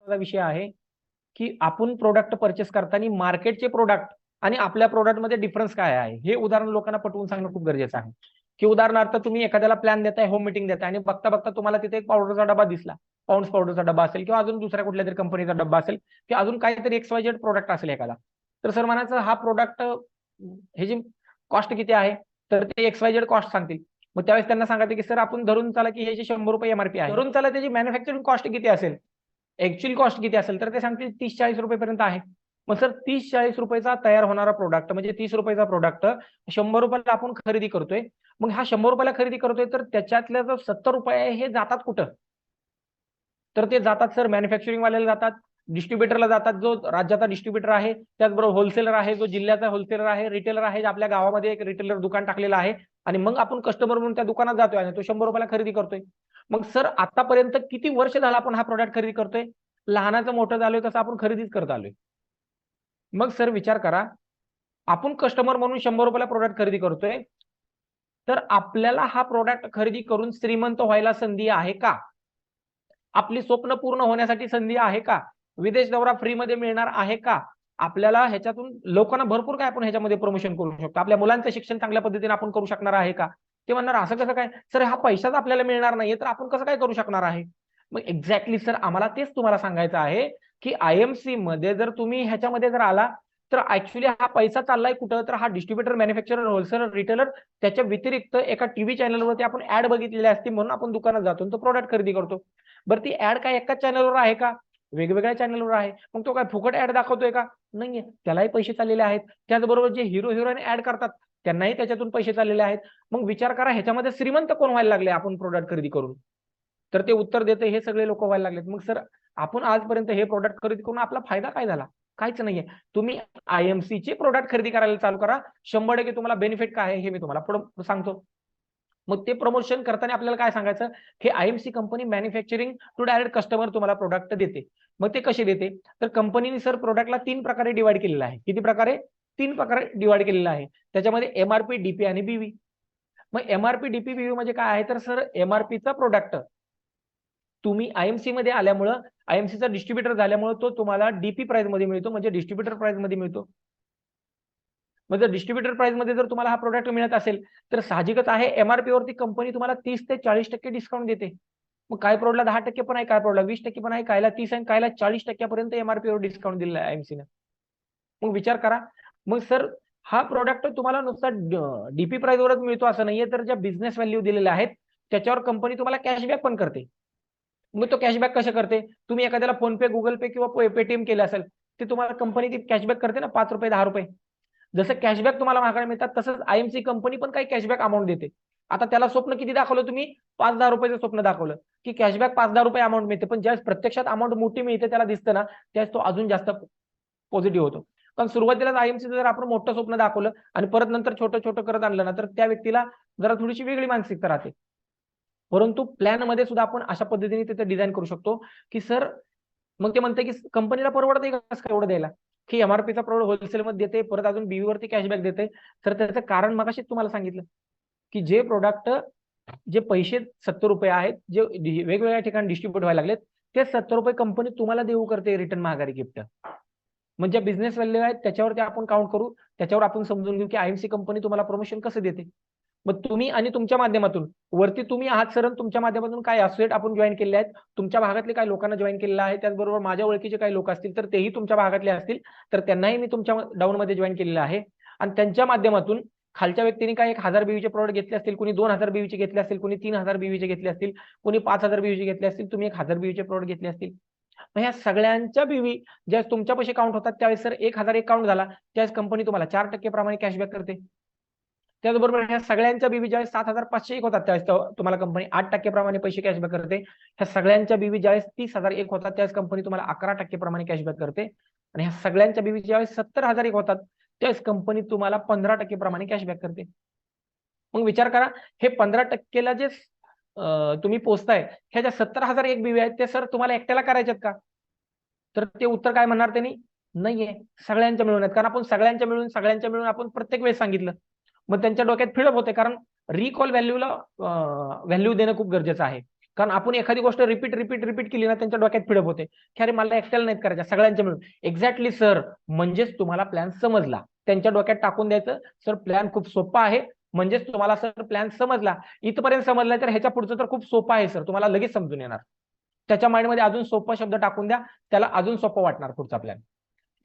विषय आहे की आपण प्रोडक्ट परचेस करताना मार्केटचे प्रोडक्ट आणि आपल्या प्रोडक्टमध्ये डिफरन्स काय आहे हे उदाहरण लोकांना पटवून सांगणं खूप गरजेचं आहे. की उदाहरणार्थ तुम्ही एखाद्याला प्लॅन देताय, होम मीटिंग देताय आणि बघता बघता तुम्हाला तिथे एक पावडरचा डबा दिसला, पाऊंड्स पावडरचा डबा असेल किंवा अजून दुसऱ्या कुठल्या तरी कंपनीचा डबा असेल किंवा अजून काहीतरी एक्सवायझेड प्रोडक्ट असेल एखादा. तर सर म्हणायचं हा प्रोडक्ट ह्याची कॉस्ट किती आहे, तर ते एक्सवायझेड कॉस्ट सांगतील. मग त्यावेळेस त्यांना सांगायचं की सर आपण धरून चला की ह्याची 100 रुपये एमआरपी आहे, धरून चला त्याची मॅन्युफॅक्चरिंग कॉस्ट किती असेल, ऍक्च्युअल कॉस्ट किती असेल, तर ते सांगतील 30-40 रुपयेपर्यंत आहे. मग सर 30-40 रुपयाचा तयार होणारा प्रोडक्ट म्हणजे 30 रुपयाचा प्रोडक्ट 100 रुपयाला आपण खरेदी करतोय. मग हा 100 रुपयाला खरेदी करतोय तर त्याच्यातल्या जो 70 रुपये आहे हे जातात कुठं, तर ते जातात सर मॅन्युफॅक्चरिंग वाल्याला जातात, डिस्ट्रीब्युटरला जातात, जो राज्याचा डिस्ट्रीब्युटर आहे, त्याचबरोबर होलसेलर आहे, जो जिल्ह्याचा होलसेलर आहे, रिटेलर आहे, आपल्या गावामध्ये एक रिटेलर दुकान टाकलेलं आहे आणि मग आपण कस्टमर म्हणून त्या दुकानात जातोय आणि तो 100 रुपयाला खरेदी करतोय. मग सर आतापर्यंत किती वर्ष झालं आपण हा प्रोडक्ट खरेदी करतोय, लहानाचं मोठं झालोय तसं आपण खरेदीच करत आलोय. मग सर विचार करा, आपण कस्टमर म्हणून 100 रुपयाला प्रोडक्ट खरेदी करतोय, तर आपल्याला हा प्रोडक्ट खरेदी करून श्रीमंत व्हायला संधी आहे का, आपली स्वप्न पूर्ण होण्यासाठी संधी आहे का, विदेश दौरा फ्रीमध्ये मिळणार आहे का, आपल्याला ह्याच्यातून लोकांना भरपूर काय आपण ह्याच्यामध्ये प्रमोशन करू शकतो, आपल्या मुलांचं शिक्षण चांगल्या पद्धतीने आपण करू शकणार आहे का. ते म्हणणार असं कसं काय सर, हा पैसाच आपल्याला मिळणार नाहीये तर आपण कसं काय करू शकणार आहे. मग एक्झॅक्टली सर आम्हाला तेच तुम्हाला सांगायचं आहे की आयएमसी मध्ये जर तुम्ही ह्याच्यामध्ये जर आला तर ऍक्च्युली हा पैसा चाललाय कुठं, तर हा डिस्ट्रीब्युटर, मॅन्युफॅक्चरर, होलसेलर, रिटेलर त्याच्या व्यतिरिक्त एका टीव्ही चॅनलवरती आपण ऍड बघितलेली असते म्हणून आपण दुकानात जातो तो प्रोडक्ट खरेदी करतो. बरं ती ऍड काय एकाच चॅनलवर आहे का, वेगवेगळ्या चॅनलवर आहे. मग तो काय फुकट ऍड दाखवतोय का, नाहीये, त्यालाही पैसे चाललेले आहेत. त्याचबरोबर जे हिरो हिरोईन ऍड करतात त्यांनाही त्याच्यातून पैसे चाललेले आहेत. मग विचार करा ह्याच्यामध्ये श्रीमंत कोण व्हायला लागले आपण प्रोडक्ट खरेदी करून, तर ते उत्तर देते हे सगळे लोक व्हायला लागलेत. मग सर आपण आजपर्यंत हे प्रोडक्ट खरेदी करून आपला फायदा काय झाला, काहीच नाहीये. तुम्ही आयएमसी चे प्रोडक्ट खरेदी करायला चालू करा, 100% तुम्हाला बेनिफिट काय आहे हे मी तुम्हाला पुढे सांगतो. मग ते प्रमोशन करताना आपल्याला काय सांगायचं की IMC company manufacturing to direct customer तुम्हाला प्रोडक्ट देते. मग ते कसे देते, तर कंपनीने सर प्रोडक्टला 3 प्रकारे डिवाइड केलेलं आहे. किती प्रकारे, 3 प्रकारे डिवाइड केलेलं आहे. त्याच्यामध्ये एमआरपी, डीपी आणि बीवी. मग एमआरपी, डीपी, बीवी म्हणजे काय आहे, तर सर एमआरपीचा प्रोडक्ट तुम्ही आयएमसी मध्ये आल्यामुळं, आयएमसीचा डिस्ट्रीब्युटर झाल्यामुळे तो तुम्हाला डीपी प्राइस मध्ये मिळतो, म्हणजे डिस्ट्रीब्युटर प्राइस मध्ये मिळतो. मग जर डिस्ट्रीब्युटर प्राइस मध्ये जर तुम्हाला हा प्रोडक्ट मिळत असेल तर साहजिकच आहे एमआरपी वरती कंपनी तुम्हाला 30 ते 40% डिस्काउंट देते. मग काय प्रोडक्टला 10% पण आहे, काय प्रोडक्टला 20% पण आहे, कायला 30 आणि कायला 40% एमआरपी वर डिस्काउंट दिलेला आहे आयएमसी ने. मग विचार करा, मग सर हा प्रोडक्ट तुम्हाला नुसता डीपी प्राइस वरच मिळतो असं नाहीये, तर ज्या बिझनेस व्हॅल्यू दिलेल्या आहेत त्याच्यावर कंपनी तुम्हाला कॅशबॅक पण करते. मग तो कॅशबॅक कसे करते, तुम्ही एखाद्याला फोन पे, गुगल पे किंवा पेटीएम केलं असेल ते तुम्हाला कंपनी ती कॅशबॅक करते ना, 5 रुपये 10 रुपये. जसं कॅशबॅक तुम्हाला मागायला मिळतात तसंच आयएमसी कंपनी पण काही कॅशबॅक अमाऊंट देते. आता त्याला स्वप्न किती दाखवलं तुम्ही, 5-10 रुपयाचं स्वप्न दाखवलं की कॅशबॅक 5-10 रुपये अमाऊंट मिळते, पण ज्यावेळेस प्रत्यक्षात अमाऊंट मोठी मिळते त्याला दिसतं ना, त्यावेळेस तो अजून जास्त पॉझिटिव्ह होतो. पण सुरुवातीला आयएमसी जर आपण मोठं स्वप्न दाखवलं आणि परत नंतर छोटं छोटं करत आणलं ना, तर त्या व्यक्तीला जरा थोडीशी वेगळी मानसिकता राहते. परंतु प्लॅन मध्ये सुद्धा आपण अशा पद्धतीने तिथे डिझाईन करू शकतो की सर, मग ते म्हणते की कंपनीला परवडत कसं एवढं द्यायला, की एमआरपीचा प्रोडक्ट होलसेल मध्ये देते, परत अजून बीवी वरती कॅशबॅक देते. तर त्याचं कारण मगाशीच तुम्हाला सांगितलं की जे प्रोडक्ट, जे पैसे 70 रुपये आहेत जे वेगवेगळ्या ठिकाणी डिस्ट्रीब्युट व्हायला लागलेत, ते 70 रुपये कंपनी तुम्हाला देऊ करते रिटर्न महागारी गिफ्ट. म्हणजे बिझनेस व्हॅल्यू आहेत त्याच्यावरती आपण काउंट करू, त्याच्यावर आपण समजून घेऊ की आयएमसी कंपनी तुम्हाला प्रमोशन कसं देते. मग तुम्ही आणि तुमच्या माध्यमातून वरती तुम्ही आहात सर, तुमच्या माध्यमातून काय असोसिएट आपण जॉईन केले आहेत, तुमच्या भागातले काही लोकांना जॉईन केलेलं आहे, त्याचबरोबर माझ्या ओळखीचे काही लोक असतील तर तेही तुमच्या भागातले असतील तर त्यांनाही मी तुमच्या डाऊन मध्ये जॉईन केलेलं आहे. आणि त्यांच्या माध्यमातून खालच्या व्यक्तीने काय 1000 बीवीचे प्रोडक्ट घेतले असतील, कोणी 2000 बीवीचे घेतले असतील, कोणी 3000 बीवीचे घेतले असतील, कोणी 5000 बीवीचे घेतले असतील, तुम्ही 1000 बीवीचे प्रोडक्ट घेतले असतील. मग ह्या सगळ्यांच्या बीवी ज्यावेळेस तुमच्या पैसे काउंट होतात त्यावेळेस सर 1001 काउंट झाला त्यावेळेस कंपनी तुम्हाला 4% प्रमाणे कॅशबॅक करते. त्याचबरोबर ह्या सगळ्यांच्या बीवी ज्यावेळेस 7501 होतात त्यावेळेस तुम्हाला कंपनी 8% प्रमाणे पैसे कॅशबॅक करते. ह्या सगळ्यांच्या बीवी ज्यावेळेस 30001 होतात त्यावेळेस कंपनी तुम्हाला 11% प्रमाणे कॅशबॅक करते. आणि ह्या सगळ्यांच्या बीवी ज्यावेळेस 70001 होतात त्यावेळेस कंपनी तुम्हाला 15% प्रमाणे कॅशबॅक करते. मग विचार करा, हे 15%ला जे तुम्ही पोचताय, ह्या ज्या 70001 बीवी आहेत ते सर तुम्हाला एकट्याला करायच्यात का, तर ते उत्तर काय म्हणणार त्यांनी, नाहीये, सगळ्यांच्या मिळून आहेत. कारण आपण सगळ्यांच्या मिळून आपण प्रत्येक वेळेस सांगितलं. मग त्यांच्या डोक्यात फिडअप होते, कारण रिकॉल व्हॅल्यूला व्हॅल्यू देणं खूप गरजेचं आहे. कारण आपण एखादी गोष्ट रिपीट रिपीट रिपीट केली ना, त्यांच्या डोक्यात फिडअप होते की अरे मला एकट्याला नाहीत करायच्या, सगळ्यांच्या मिळून. एक्झॅक्टली सर, म्हणजेच तुम्हाला प्लॅन समजला. त्यांच्या डोक्यात टाकून द्यायचं, सर प्लॅन खूप सोपा आहे, म्हणजेच तुम्हाला सर प्लॅन समजला. इथपर्यंत समजला तर ह्याच्या पुढचं तर खूप सोपं आहे सर, तुम्हाला लगेच समजून येणार. त्याच्या माइंडमध्ये अजून सोपा शब्द टाकून द्या, त्याला अजून सोपं वाटणार पुढचा प्लॅन.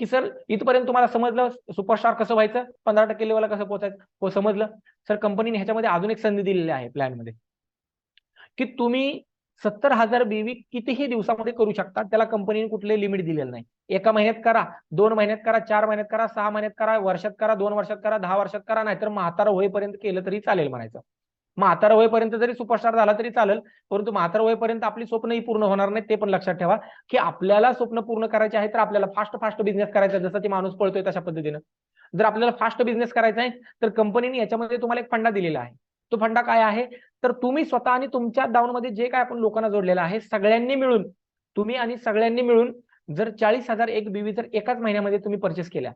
की सर इथपर्यंत तुम्हाला समजलं सुपरस्टार कसं व्हायचं, 15% लेवलला कसं पोहोचायचं, हो समजलं. सर कंपनीने ह्याच्यामध्ये अजून एक संधी दिलेली आहे प्लॅनमध्ये, की तुम्ही 70,000 बीवी कितीही दिवसामध्ये करू शकता, त्याला कंपनीने कुठले लिमिट दिलेलं नाही. एका महिन्यात करा, 2 महिन्यात करा, 4 महिन्यात करा, 6 महिन्यात करा, वर्षात करा, 2 वर्षात करा, 10 वर्षात करा, नाहीतर म्हातारा होईपर्यंत केलं तरी चालेल म्हणायचं. म्हातारा होईपर्यंत जरी सुपरस्टार झाला तरी चालेल, परंतु म्हातारा होईपर्यंत आपली स्वप्नही पूर्ण होणार नाही, ते पण लक्षात ठेवा. की आपल्याला स्वप्न पूर्ण करायचे आहे तर आपल्याला फास्ट फास्ट बिझनेस करायचा, जसं ते माणूस पळतोय तशा पद्धतीनं. जर आपल्याला फास्ट बिझनेस करायचा आहे तर कंपनीने याच्यामध्ये तुम्हाला एक फंडा दिलेला आहे. तो फंडा काय आहे, तर तुम्ही स्वतः आणि तुमच्या डाऊनमध्ये जे काय आपण लोकांना जोडलेलं आहे, सगळ्यांनी मिळून, तुम्ही आणि सगळ्यांनी मिळून जर 40,000 एक बीवी जर एकाच महिन्यामध्ये तुम्ही परचेस केल्या,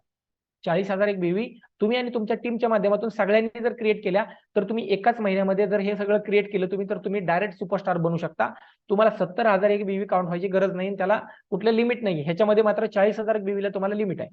40,000 एक बीवी तुम्ही आणि तुमच्या टीमच्या माध्यमातून सगळ्यांनी जर क्रिएट केल्या, तर तुम्ही एकाच महिन्यामध्ये जर हे सगळं क्रिएट केलं तुम्ही, तर तुम्ही डायरेक्ट सुपरस्टार बनू शकता. तुम्हाला 70,000 एक बीवी काउंट व्हायची गरज नाही, त्याला कुठलं लिमिट नाही. ह्याच्यामध्ये मात्र 40,000 एक बीवीला तुम्हाला लिमिट आहे,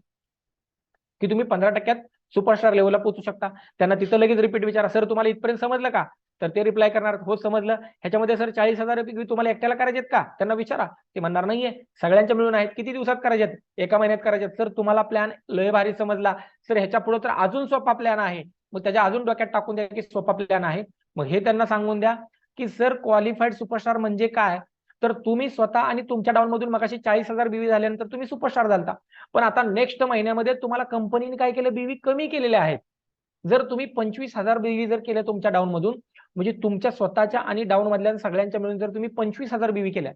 की तुम्ही 15% सुपरस्टार लेवलला पोहोचू शकता. त्यांना तिथं लगेच रिपीट विचारा, सर तुम्हाला इथपर्यंत समजलं का, तर ते रिप्लाय करणार हो समजलं. ह्याच्यामध्ये सर 40,000 तुम्हाला एकट्याला करायचे का, त्यांना विचारा, ते म्हणणार नाहीये, सगळ्यांच्या मिळून आहेत. किती दिवसात करायचे, एका महिन्यात करायचे. सर तुम्हाला प्लॅन लय भारी समजला, सर ह्याच्या पुढे तर अजून सोपा प्लॅन आहे, मग त्याच्या अजून डोक्यात टाकून द्या की सोपा प्लॅन आहे. मग हे त्यांना सांगून द्या की सर क्वालिफाईड सुपरस्टार म्हणजे काय, तर तुम्ही स्वतः आणि तुमच्या डाऊनमधून मगाशी 40,000 बीवी झाल्यानंतर तुम्ही सुपरस्टार झालता, पण आता नेक्स्ट महिन्यामध्ये तुम्हाला कंपनीने काय केलं, बीवी कमी केलेल्या आहेत. जर तुम्ही 25,000 बीवी जर केल्या तुमच्या डाऊन मधून, म्हणजे तुमच्या स्वतःच्या आणि डाऊन मधल्या सगळ्यांच्या मिळून जर तुम्ही 25,000 बीवी केल्या,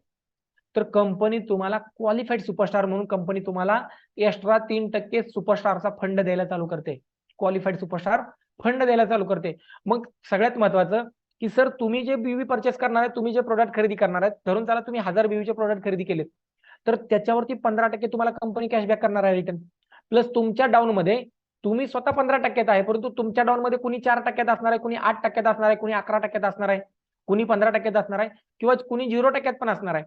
तर कंपनी तुम्हाला क्वालिफाईड सुपरस्टार म्हणून कंपनी तुम्हाला एक्स्ट्रा 3% सुपरस्टारचा फंड द्यायला चालू करते. क्वालिफाईड सुपरस्टार फंड द्यायला चालू करते. मग सगळ्यात महत्वाचं की सर तुम्ही जे बीवी परचेस करणार आहे, तुम्ही जे प्रोडक्ट खरेदी करणार आहेत, धरून चला तुम्ही 1000 बीवीचे प्रोडक्ट खरेदी केलेत, तर त्याच्यावरती 15% तुम्हाला कंपनी कॅशबॅक करणार आहे रिटर्न. प्लस तुमच्या डाऊन मध्ये तुम्ही स्वतः 15% आहे, परंतु तुमच्या डाऊन मध्ये कुणी 4% असणार आहे, कुणी 8% असणार आहे, कुणी 11% असणार आहे, कुणी 15% असणार आहे, किंवा कुणी 0% पण असणार आहे.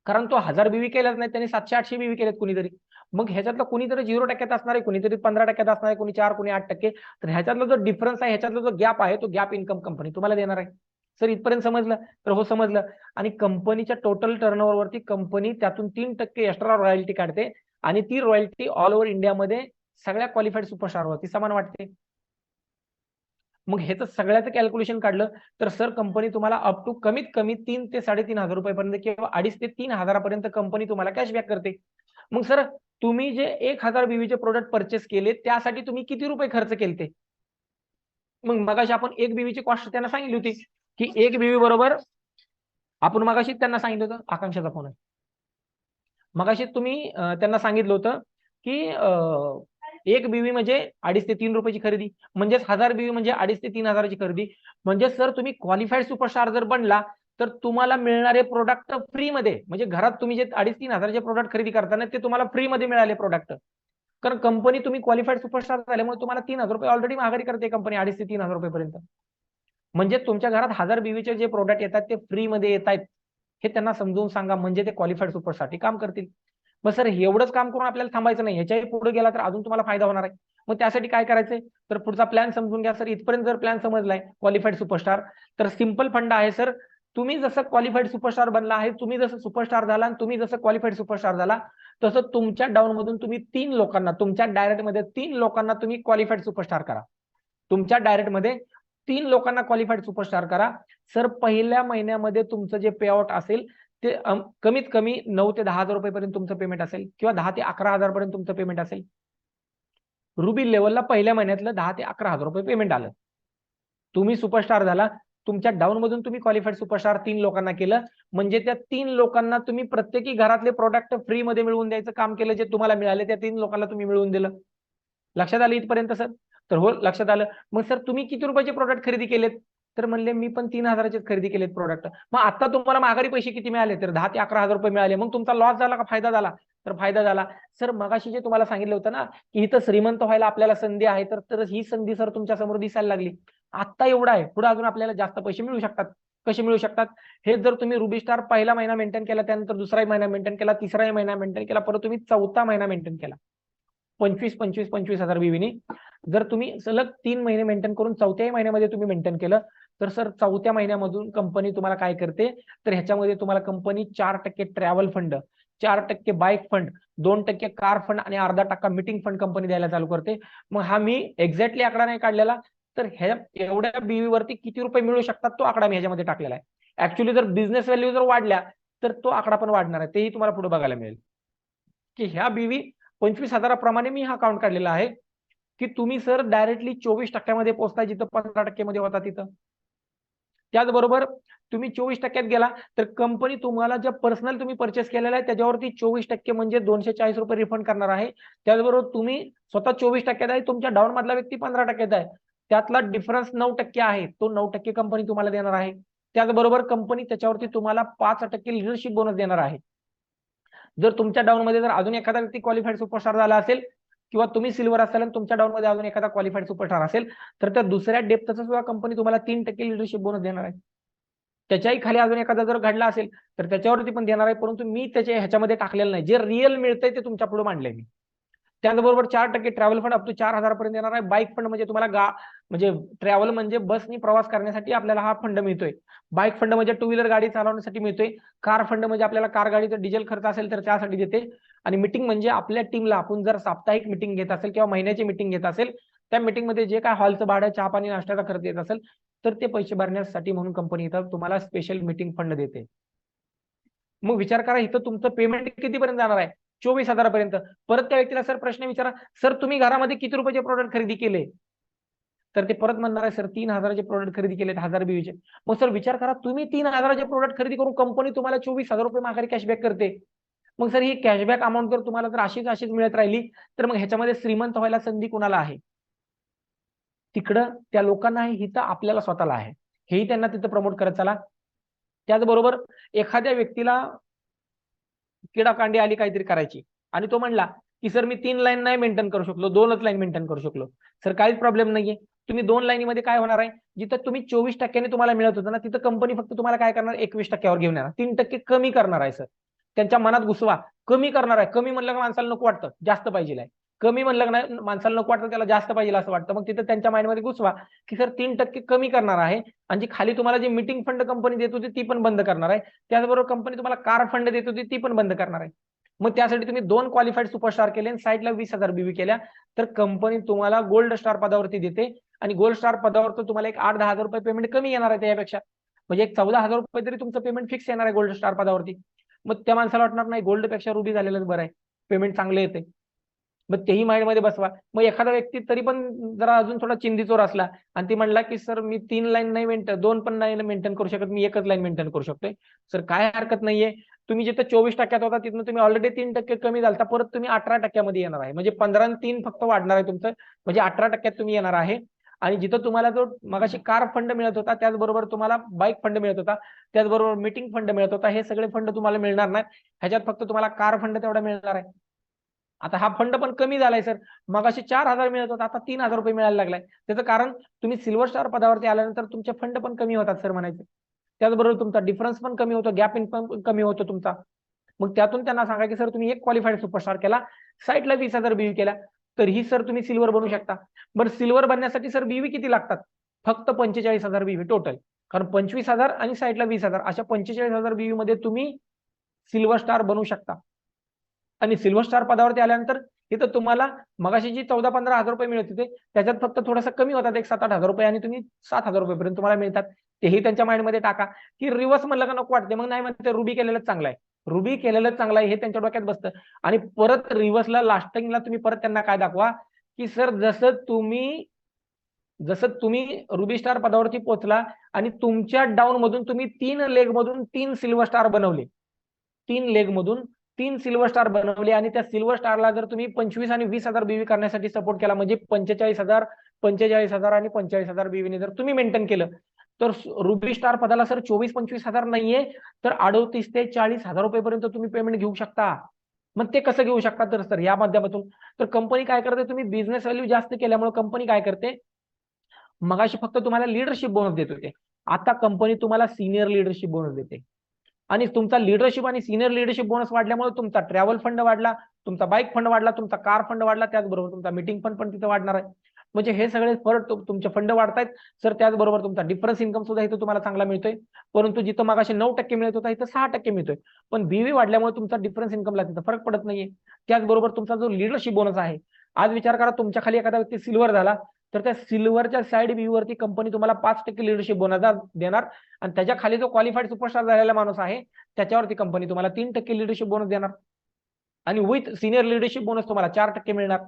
कारण तो 1000 बीवी केलाच नाही, त्यांनी 700-800 बीवी केलेत कुणीतरी. मग ह्याच्यातलं कुणीतरी 0% असणार आहे, कुणीतरी 15% असणार आहे, कुणी 4, कुणी 8%. तर ह्याच्यातला जो डिफरन्स आहे, ह्याच्यातला जो गॅप आहे, तो गॅप इन्कम कंपनी तुम्हाला देणार आहे. सर इथपर्यंत समजलं, तर हो समजलं. आणि कंपनीच्या टोटल टर्नओव्हरवरती कंपनी त्यातून 3% एक्स्ट्रा रॉयल्टी काढते, आणि ती रॉयल्टी ऑल ओव्हर इंडियामध्ये सगळ्या क्वालिफाईड सुपरस्टारवरती समान वाटते. मग ह्याचं सगळ्याचं कॅल्क्युलेशन काढलं तर सर कंपनी तुम्हाला अप टू कमीत कमी 3 ते 3,500 रुपयापर्यंत किंवा 2.5 ते 3,000 पर्यंत कंपनी तुम्हाला कॅशबॅक करते. मग सर तुम्ही जे 1,000 बीवीचे प्रोडक्ट परचेस केले त्यासाठी तुम्ही किती रुपये खर्च केले, मग मगाशी आपण एक बीवीची कॉस्ट त्यांना सांगितली होती की एक बीवी बरोबर, आपण मगाशी त्यांना सांगितलं होतं, आकांक्षाचा फोन आहे, मगाशी तुम्ही त्यांना सांगितलं होतं की एक बीवी म्हणजे 2.5 ते 3 रुपयाची खरेदी, म्हणजेच 1000 बीवी म्हणजे 2.5 ते 3,000ची खरेदी. म्हणजे सर तुम्ही क्वालिफाईड सुपरस्टार जर बनला तर तुम्हाला मिळणारे प्रोडक्ट फ्री मध्ये, म्हणजे घरात तुम्ही जे 2.5-3,000चे प्रोडक्ट खरेदी करताना ते तुम्हाला फ्री मध्ये मिळाले प्रोडक्ट. कारण कंपनी तुम्ही क्वालिफाईड सुपरस्टार झाल्यामुळे तुम्हाला 3,000 रुपये ऑलरेडी माघारी करते कंपनी, 2.5 ते 3,000 रुपयेपर्यंत. म्हणजे तुमच्या घरात 1000 बीवीचे जे प्रोडक्ट येतात ते फ्री मध्ये येत आहेत, हे त्यांना समजून सांगा, म्हणजे ते क्वालिफाईड सुपरसाठी काम करतील. मग सर एवढंच काम करून आपल्याला थांबायचं नाही, ह्याच्याही पुढे गेला तर अजून तुम्हाला फायदा होणार आहे. मग त्यासाठी काय करायचंय, तर पुढचा प्लॅन समजून घ्या. सर इथपर्यंत जर प्लॅन समजलाय क्वालिफाईड सुपरस्टार, तर सिंपल फंड आहे सर. तुम्ही जसं क्वालिफाईड सुपरस्टार बनला आहे, तुम्ही जसं सुपरस्टार झाला आणि तुम्ही जसं क्वालिफाईड सुपरस्टार झाला, तसं तुमच्या डाऊन मधून तुम्ही 3 लोकांना, तुमच्या डायरेक्ट मध्ये 3 लोकांना तुम्ही क्वालिफाईड सुपरस्टार करा. तुमच्या डायरेक्ट मध्ये 3 लोकांना क्वालिफाईड सुपरस्टार करा. सर पहिल्या महिन्यामध्ये तुमचं जे पे आउट असेल ते कमीत कमी 9 ते 10,000 रुपयेपर्यंत तुमचं पेमेंट असेल, किंवा 10 ते 11,000 पर्यंत तुमचं पेमेंट असेल. रुबी लेवलला पहिल्या महिन्यातलं 10 ते 11,000 रुपये पेमेंट आलं. तुम्ही सुपरस्टार झाला, तुमच्या डाऊन मधून तुम्ही क्वालिफाईड सुपरस्टार 3 लोकांना केलं, म्हणजे त्या 3 लोकांना तुम्ही प्रत्येकी घरातले प्रोडक्ट फ्री मध्ये मिळवून द्यायचं काम केलं. जे तुम्हाला मिळाले त्या 3 लोकांना तुम्ही मिळवून दिलं. लक्षात आलं इथपर्यंत सर? तर हो लक्षात आलं. मग सर तुम्ही किती रुपयाचे प्रोडक्ट खरेदी केलेत, तर म्हणले मी पण 3,000चे खरेदी केलेत प्रोडक्ट. मग आता तुम्हाला माघारी पैसे किती मिळाले, तर 10 ते 11,000 रुपये मिळाले. मग तुमचा लॉस झाला का फायदा झाला, तर फायदा झाला. सर मगाशी जे तुम्हाला सांगितलं होतं ना की इथं श्रीमंत व्हायला आपल्याला संधी आहे, तर ही संधी सर तुमच्या समोर दिसायला लागली. आता एवढा आहे, पुढे अजून आपल्याला जास्त पैसे मिळू शकतात. कसे मिळू शकतात? हे जर तुम्ही रुबी स्टार पहिला महिना मेंटेन केला, त्यानंतर दुसराही महिना मेंटेन केला, तिसराही महिना मेंटेन केला, परत तुम्ही चौथा महिना मेंटेन केला 25,000 बीवीनी, जर तुम्ही सलग 3 महिने मेंटेन करून चौथ्याही महिन्यामध्ये तुम्ही मेंटेन केलं, तर सर चौथ्या महिन्यामधून कंपनी तुम्हाला काय करते, तर ह्याच्यामध्ये तुम्हाला company 4% travel fund, 4% bike fund, 2% car fund आणि अर्धा टक्का मीटिंग फंड कंपनी द्यायला चालू करते. मग हा मी एक्झॅक्टली आकडा नाही काढलेला, तर ह्या एवढ्या बीवी वरती किती रुपये मिळू शकतात तो आकडा मी ह्याच्यामध्ये टाकलेला आहे. ऍक्च्युली जर बिझनेस व्हॅल्यू जर वाढल्या तर तो आकडा पण वाढणार आहे, तेही तुम्हाला पुढे बघायला मिळेल की ह्या बीवी 25,000 मी हा काउंट काढलेला आहे की तुम्ही सर डायरेक्टली 24% पोहोचताय जिथं 15% होता तिथं. त्याचबरोबर तुम्ही 24% गेला तर कंपनी तुम्हाला ज्या पर्सनल तुम्ही परचेस केलेला आहे त्याच्यावरती 24% म्हणजे 240 रुपये रिफंड करणार आहे. त्याचबरोबर तुम्ही स्वतः 24% आहे, तुमच्या डाऊन मधला व्यक्ती 15% आहे, त्यातला डिफरन्स 9% आहे, तो 9% कंपनी तुम्हाला देणार आहे. त्याचबरोबर कंपनी त्याच्यावरती तुम्हाला 5% लिडरशिप बोनस देणार आहे. जर तुमच्या डाऊन मध्ये जर अजून एखादा व्यक्ती क्वालिफाईड सुपरस्टार झाला असेल किंवा तुम्ही सिल्वर असाल आणि तुमच्या डाऊन मध्ये अजून एखादा क्वालिफाईड सुपरस्टार असेल तर त्या दुसऱ्या डेप्थचा सुद्धा कंपनी तुम्हाला 3% लिडरशिप बोनस देणार आहे. त्याच्याही खाली अजून एखादा जर घडला असेल तर त्याच्यावरती पण देणार आहे, परंतु मी त्याच्या ह्याच्यामध्ये टाकलेलं नाही, जे रिअल मिळतंय ते तुमच्या पुढे मांडलंय मी. त्याचबरोबर 4% ट्रॅव्हल फंड अप टू 4,000 पर्यंत देणार आहे. बाईक फंड म्हणजे तुम्हाला म्हणजे ट्रॅव्हल म्हणजे बसनी प्रवास करण्यासाठी आपल्याला हा फंड मिळतोय. बाईक फंड म्हणजे टू व्हीलर गाडी चालवण्यासाठी मिळतोय. कार फंड म्हणजे आपल्याला कार गाडीचा डिझेल खर्च असेल तर त्यासाठी देते. आणि मीटिंग म्हणजे आपल्या टीमला आपण जर साप्ताहिक मीटिंग घेत असेल किंवा महिन्याची मीटिंग घेत असेल, त्या मीटिंगमध्ये जे काय हॉलचं भाडं, चहा पाणी नाश्त्याचा खर्च येत असेल तर ते पैसे भरण्यासाठी म्हणून कंपनी इथं तुम्हाला स्पेशल मीटिंग फंड देते. मग विचार करा इथं तुमचं पेमेंट कितीपर्यंत जाणार आहे? 24,000 पर्यंत. परत त्या व्यक्तीला सर प्रश्न विचारा, सर तुम्ही घरामध्ये किती रुपयाचे प्रोडक्ट खरेदी केले? तर ते परत म्हणणार आहे सर 3,000चे प्रोडक्ट खरेदी केलेत 1000 बीवीचे. मग सर विचार करा, तुम्ही 3,000चे प्रोडक्ट खरेदी करून कंपनी तुम्हाला 24,000 रुपये माघारी कॅशबॅक करते. मग सर ही कॅशबॅक अमाऊंट जर तुम्हाला जर अशीच मिळत राहिली तर मग ह्याच्यामध्ये श्रीमंत व्हायला संधी कुणाला आहे? तिकडं त्या लोकांना आहे, हिथं आपल्याला स्वतःला आहे. हेही त्यांना तिथं प्रमोट करत चला. त्याचबरोबर एखाद्या व्यक्तीला किडाकांडी आली काहीतरी करायची आणि तो म्हणला की सर मी 3 लाईन नाही मेंटेन करू शकलो, 2च लाईन मेंटेन करू शकलो. सर काहीच प्रॉब्लेम नाहीये. तुम्ही 2 लाईनीमध्ये काय होणार आहे, जिथं तुम्ही 24% तुम्हाला मिळत होतं ना तिथं कंपनी फक्त तुम्हाला काय करणार 21%वर घेऊन येणार, 3% कमी करणार आहे. सर त्यांच्या मनात घुसवा, कमी करणार आहे. कमी म्हणलं का माणसाला नको वाटतं, जास्त पाहिजे आहे. कमी म्हणलं नाही माणसाला नको वाटतं, त्याला जास्त पाहिजे असं वाटतं. मग तिथं त्यांच्या माइंडमध्ये घुसवा की सर 3% कमी करणार आहे आणि जी खाली तुम्हाला जी मीटिंग फंड कंपनी देत होती ती पण बंद करणार आहे. त्याचबरोबर कंपनी तुम्हाला कार फंड देत होती ती पण बंद करणार आहे. मग त्यासाठी तुम्ही 2 क्वालिफाईड सुपरस्टार केले आणि साईडला 20,000 बीवी केल्या तर कंपनी तुम्हाला गोल्ड स्टार पदावरती देते आणि गोल्ड स्टार पदावर तुम्हाला एक 8-10 हजार रुपये पेमेंट कमी येणार आहे त्यापेक्षा. म्हणजे एक 14,000 रुपये तरी तुमचं पेमेंट फिक्स येणार आहे गोल्ड स्टार पदावरती. मग त्या माणसाला वाटणार नाही गोल्ड पेक्षा रुबी झालेलंच बरं आहे, पेमेंट चांगले येते. मग तेही माइंडमध्ये बसवा. मग एखादा व्यक्ती तरी पण जरा अजून थोडा चिंधीचोर असला आणि ती म्हणला की सर मी 3 लाईन नाही मेंटेन, 2 पण नाही मेंटेन करू शकत, मी एकच लाईन मेंटेन करू शकतोय. सर काय हरकत नाहीये, तुम्ही जिथं 24% होता तिथून तुम्ही ऑलरेडी 3% कमी झालता, परत तुम्ही 18% येणार आहे. म्हणजे 15 आणि 3 फक्त वाढणार आहे तुमचं, म्हणजे 18% तुम्ही येणार आहे. आणि जिथं तुम्हाला जो मगाशी कार फंड मिळत होता त्याचबरोबर तुम्हाला बाईक फंड मिळत होता, त्याचबरोबर मीटिंग फंड मिळत होता, हे सगळे फंड तुम्हाला मिळणार नाही. ह्याच्यात फक्त तुम्हाला कार फंड तेवढा मिळणार आहे. आता हा फंड पण कमी झालाय सर, मगाशी 4,000 मिळत होता, आता 3,000 रुपये मिळायला लागलाय. त्याचं कारण तुम्ही सिल्वर स्टार पदावरती आल्यानंतर तुमचे फंड पण कमी होतात सर म्हणायचे. त्याचबरोबर तुमचा डिफरन्स पण कमी होतो, गॅप इन्कम पण कमी होतो तुमचा. मग त्यातून त्यांना सांगा की सर तुम्ही एक क्वालिफाईड सुपरस्टार केला, साईडला 20,000 बीवी केल्या, तर ही सर तुम्ही सिल्वर बनू शकता. बरं सिल्वर बनण्यासाठी सर बीवी किती लागतात? फक्त 45,000 बीवी टोटल. कारण 25,000 आणि साईडला 20,000 अशा 45,000 बीवी मध्ये तुम्ही सिल्वर स्टार बनू शकता. आणि सिल्वर स्टार पदावरती आल्यानंतर इथं तुम्हाला मगाशी जी 14-15 हजार रुपये मिळत होते त्याच्यात फक्त थोडंसं कमी होतात, एक 7-8 हजार रुपये, आणि तुम्ही 7,000 रुपयेपर्यंत तुम्हाला मिळतात. तेही त्यांच्या माइंडमध्ये टाका की रिव्हर्स म्हणलं का नको वाटते, मग नाही म्हणते रुबी केलेलं चांगलं आहे, रुबी केलेलं चांगलं आहे हे त्यांच्या डोक्यात बसतं. आणि परत रिव्हर्सला लास्टिंगला तुम्ही परत त्यांना काय दाखवा की सर जसं तुम्ही रुबी स्टार पदावरती पोहोचला आणि तुमच्या डाऊन मधून तुम्ही 3 लेग मधून 3 सिल्वर स्टार बनवले, 3 लेग मधून 3 सिल्वर स्टार बनवले आणि त्या सिल्वर स्टारला जर तुम्ही 25 आणि 20,000 बीवी करण्यासाठी सपोर्ट केला, म्हणजे 45,000, 45,000 आणि 45,000 बीवीने जर तुम्ही मेंटेन केलं तर रुबी स्टार पदाला सर 24-25 हजार नाहीये तर 38 ते 40,000 रुपयेपर्यंत तुम्ही पेमेंट घेऊ शकता. मग ते कसं घेऊ शकता तर सर या माध्यमातून, तर कंपनी काय करते, तुम्ही बिझनेस व्हॅल्यू जास्त केल्यामुळे कंपनी काय करते, मगाशी फक्त तुम्हाला लिडरशिप बोनस देत होते, आता कंपनी तुम्हाला सिनियर लिडरशिप बोनस देते आणि तुमचा लिडरशिप आणि सिनियर लिडरशिप बोनस वाढल्यामुळे तुमचा ट्रॅव्हल फंड वाढला, तुमचा बाईक फंड वाढला, तुमचा कार फंड वाढला, त्याचबरोबर तुमचा मीटिंग फंड पण तिथे वाढणार आहे. म्हणजे हे सगळे फरक तुमचे फंड वाढतायत सर. त्याचबरोबर तुमचा डिफरन्स इन्कम सुद्धा इथं तुम्हाला चांगला मिळतोय. परंतु जिथं मागाशी 9% मिळत होता इथं 6% मिळतोय. पण बीवी वाढल्यामुळे तुमचा डिफरन्स इन्कमला तिथं फरक पडत नाहीये. त्याचबरोबर तुमचा जो लिडरशिप बोनस आहे, आज विचार करा तुमच्या खाली एखादा व्यक्ती सिल्वर झाला तर त्या सिल्वरच्या साईड व्ह्यू वरती कंपनी तुम्हाला 5% लिडरशिप बोनस देणार आणि त्याच्या खाली जो क्वालिफाईड सुपरस्टार झालेला माणूस आहे त्याच्यावरती कंपनी तुम्हाला 3% लिडरशिप बोनस देणार आणि विथ सिनियर लिडरशिप बोनस तुम्हाला 4% मिळणार.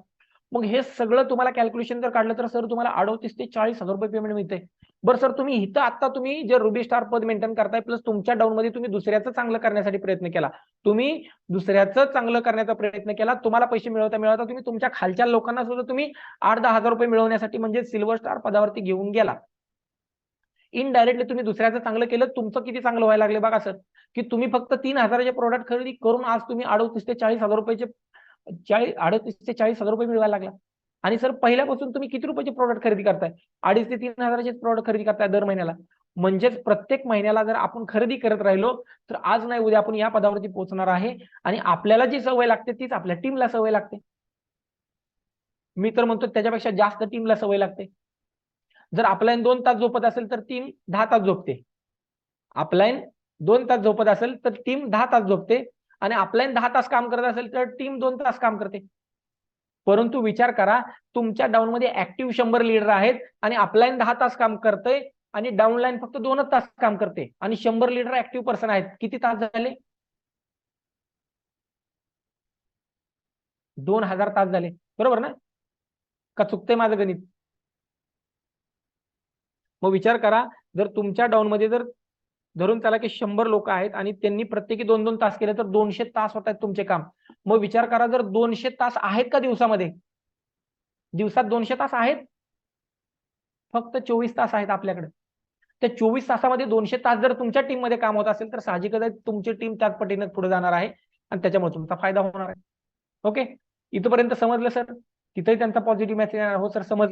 मग हे सगळं तुम्हाला कॅल्क्युलेशन जर काढलं तर सर तुम्हाला 38 ते 40 हजार रुपये पेमेंट मिळते. बरं सर, तुम्ही इथं आता तुम्ही जे रुबी स्टार पद मेंटेन करताय प्लस तुमच्या डाऊन मध्ये तुम्ही दुसऱ्याचं चांगलं करण्यासाठी प्रयत्न केला, तुम्ही दुसऱ्याचं चांगलं करण्याचा प्रयत्न केला, तुम्हाला पैसे मिळवता तुम्ही तुमच्या खालच्या लोकांना सुद्धा तुम्ही 8-10 हजार रुपये मिळवण्यासाठी म्हणजे सिल्वर स्टार पदावरती घेऊन गेला. इनडायरेक्टली तुम्ही दुसऱ्याचं चांगलं केलं, तुमचं किती चांगलं व्हायला लागले बघा सर. की तुम्ही फक्त 3,000चे प्रोडक्ट खरेदी करून आज तुम्ही 38 ते 40 हजार रुपयाचे 38 ते 40 हजार रुपये मिळवायला लागला. आणि सर पहिल्यापासून तुम्ही किती रुपयाचे प्रोडक्ट खरेदी करताय? 2.5 ते 3 हजाराचे प्रोडक्ट खरेदी करताय दर महिन्याला. म्हणजेच प्रत्येक महिन्याला जर आपण खरेदी करत राहिलो तर आज नाही उद्या आपण या पदावरती पोहोचणार आहे आणि आपल्याला जी सवय लागते तीच आपल्या टीमला सवय लागते. मी तर म्हणतो त्याच्यापेक्षा जास्त टीमला सवय लागते. जर अपलाईन 2 तास झोपत असेल तर टीम 10 तास झोपते. अपलाईन 2 तास झोपत असेल तर टीम 10 तास झोपते आणि अपलाईन 10 तास काम करत असेल तर टीम 2 तास काम करते. परंतु विचार करा, तुमच्या डाऊन मध्ये ऍक्टिव्ह 100 लीडर आहेत आणि अपलाईन 10 तास काम करते आणि डाऊनलाईन फक्त 2 तास काम करते आणि 100 लीडर ऍक्टिव्ह पर्सन आहेत. किती तास झाले? 2000 तास झाले. बरोबर ना? का चुकतंय माझं गणित? मग विचार करा, जर तुमच्या डाऊन मध्ये जर धरून चला की 100 लोक आहेत आणि त्यांनी प्रत्येकी 2-2 तास केले तर 200 तास होत आहेत तुमचे काम. मग विचार करा, जर 200 तास आहेत का दिवसामध्ये? दिवसात 200 तास आहेत? फक्त 24 तास आहेत आपल्याकडे. त्या 24 तासामध्ये 200 तास जर तुमच्या टीम मध्ये काम होत असेल तर साहजिकच आहे तुमची टीम त्याच पटीने पुढे जाणार आहे आणि त्याच्यामुळे तुमचा फायदा होणार आहे. ओके, इथपर्यंत समजलं सर? तिथेही त्यांचा पॉझिटिव्ह मेसेज येणार. हो सर समजलं.